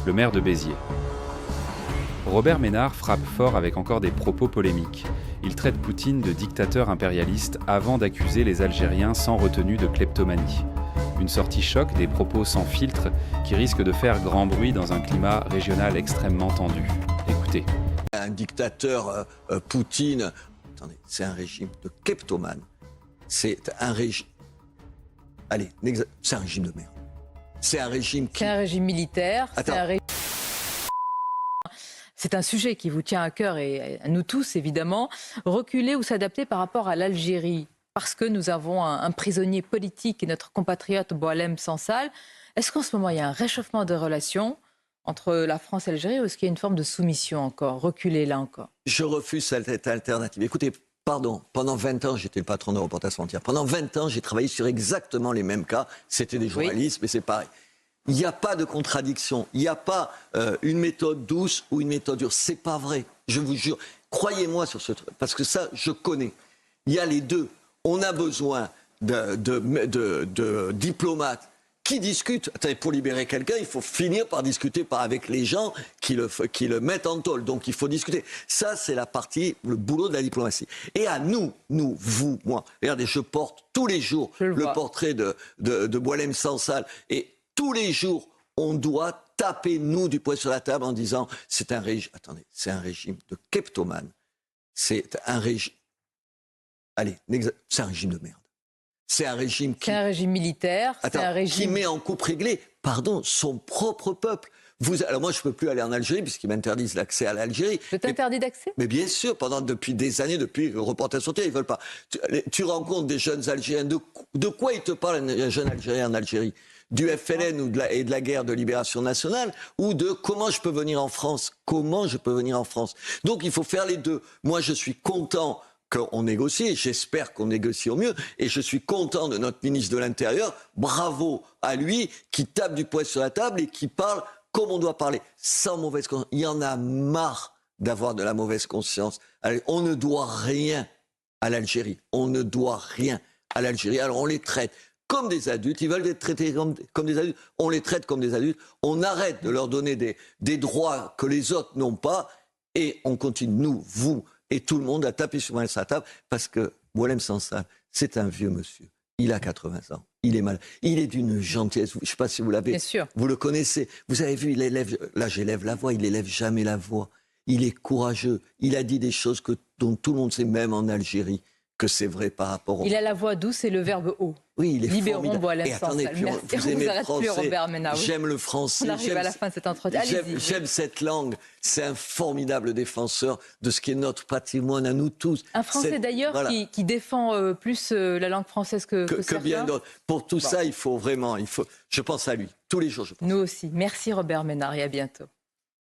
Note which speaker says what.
Speaker 1: le maire de Béziers. Robert Ménard frappe fort avec encore des propos polémiques. Il traite Poutine de dictateur impérialiste avant d'accuser les Algériens sans retenue de kleptomanie. Une sortie choc, des propos sans filtre qui risquent de faire grand bruit dans un climat régional extrêmement tendu. Écoutez.
Speaker 2: Un dictateur, Poutine, attendez, c'est un régime de kleptomane. C'est un régime... Allez, c'est un régime de merde. C'est un régime qui...
Speaker 3: C'est un régime militaire, c'est un sujet qui vous tient à cœur et à nous tous, évidemment. Reculer ou s'adapter par rapport à l'Algérie, parce que nous avons un prisonnier politique et notre compatriote Boualem Sansal. Est-ce qu'en ce moment, il y a un réchauffement des relations entre la France et l'Algérie ou est-ce qu'il y a une forme de soumission encore, reculer là encore?
Speaker 2: Je refuse cette alternative. Écoutez, pardon, pendant 20 ans, j'étais le patron de Reporters sans frontières. Pendant 20 ans, j'ai travaillé sur exactement les mêmes cas. C'était des journalistes, mais c'est pareil. Il n'y a pas de contradiction. Il n'y a pas une méthode douce ou une méthode dure. C'est pas vrai. Je vous jure. Croyez-moi sur ce truc. Parce que ça, je connais. Il y a les deux. On a besoin de diplomates qui discutent. Attendez, pour libérer quelqu'un, il faut finir par discuter avec les gens qui le mettent en tôle. Donc il faut discuter. Ça, c'est la partie, le boulot de la diplomatie. Et à nous, vous, moi. Regardez, je porte tous les jours le portrait de Boualem Sansal. Et tous les jours, on doit taper, nous, du poing sur la table en disant c'est un régime. Attendez, c'est un régime de kleptomane. C'est un régime. Allez, c'est un régime de merde. C'est un régime qui...
Speaker 3: C'est un régime militaire,
Speaker 2: Attends,
Speaker 3: c'est un régime...
Speaker 2: qui met en coupe réglée, pardon, son propre peuple. Alors moi, je ne peux plus aller en Algérie puisqu'ils m'interdisent l'accès à l'Algérie.
Speaker 3: Je t'interdis d'accès ?
Speaker 2: Mais bien sûr, depuis des années, depuis Reporters sans frontières, ils ne veulent pas. Tu rencontres des jeunes Algériens. De quoi ils te parlent, un jeune Algérien en Algérie ? Du FLN et de la guerre de libération nationale, ou de comment je peux venir en France. Comment je peux venir en France. Donc il faut faire les deux. Moi, je suis content qu'on négocie, et j'espère qu'on négocie au mieux, et je suis content de notre ministre de l'Intérieur, bravo à lui, qui tape du poing sur la table et qui parle comme on doit parler, sans mauvaise conscience. Il y en a marre d'avoir de la mauvaise conscience. On ne doit rien à l'Algérie, on ne doit rien à l'Algérie, alors on les traite comme des adultes, ils veulent être traités comme des adultes, on les traite comme des adultes, on arrête de leur donner des droits que les autres n'ont pas, et on continue, nous, vous, et tout le monde à taper sur sa table, parce que Boualem Sansal, c'est un vieux monsieur. Il a 80 ans. Il est mal. Il est d'une gentillesse. Je ne sais pas si vous l'avez.
Speaker 3: Bien sûr.
Speaker 2: Vous le connaissez. Vous avez vu, il élève. Là, j'élève la voix. Il n'élève jamais la voix. Il est courageux. Il a dit des choses dont tout le monde sait, même en Algérie, que c'est vrai par rapport au...
Speaker 3: Il a la voix douce et le verbe haut.
Speaker 2: Oui, il est
Speaker 3: Libérons
Speaker 2: formidable.
Speaker 3: Boualem
Speaker 2: Et attendez,
Speaker 3: Sansal.
Speaker 2: puis
Speaker 3: Merci.
Speaker 2: vous
Speaker 3: On
Speaker 2: aimez
Speaker 3: vous
Speaker 2: le
Speaker 3: arrête plus,
Speaker 2: français.
Speaker 3: Robert Ménard.
Speaker 2: J'aime le français.
Speaker 3: On arrive à la fin de cet entretien. Allez-y.
Speaker 2: J'aime cette langue. C'est un formidable défenseur de ce qui est notre patrimoine à nous tous.
Speaker 3: Un Français d'ailleurs qui défend plus la langue française que
Speaker 2: bien
Speaker 3: certains.
Speaker 2: d'autres. Pour tout ça, il faut vraiment, je pense à lui. Tous les jours, je pense.
Speaker 3: Nous aussi. Merci Robert Ménard et à bientôt.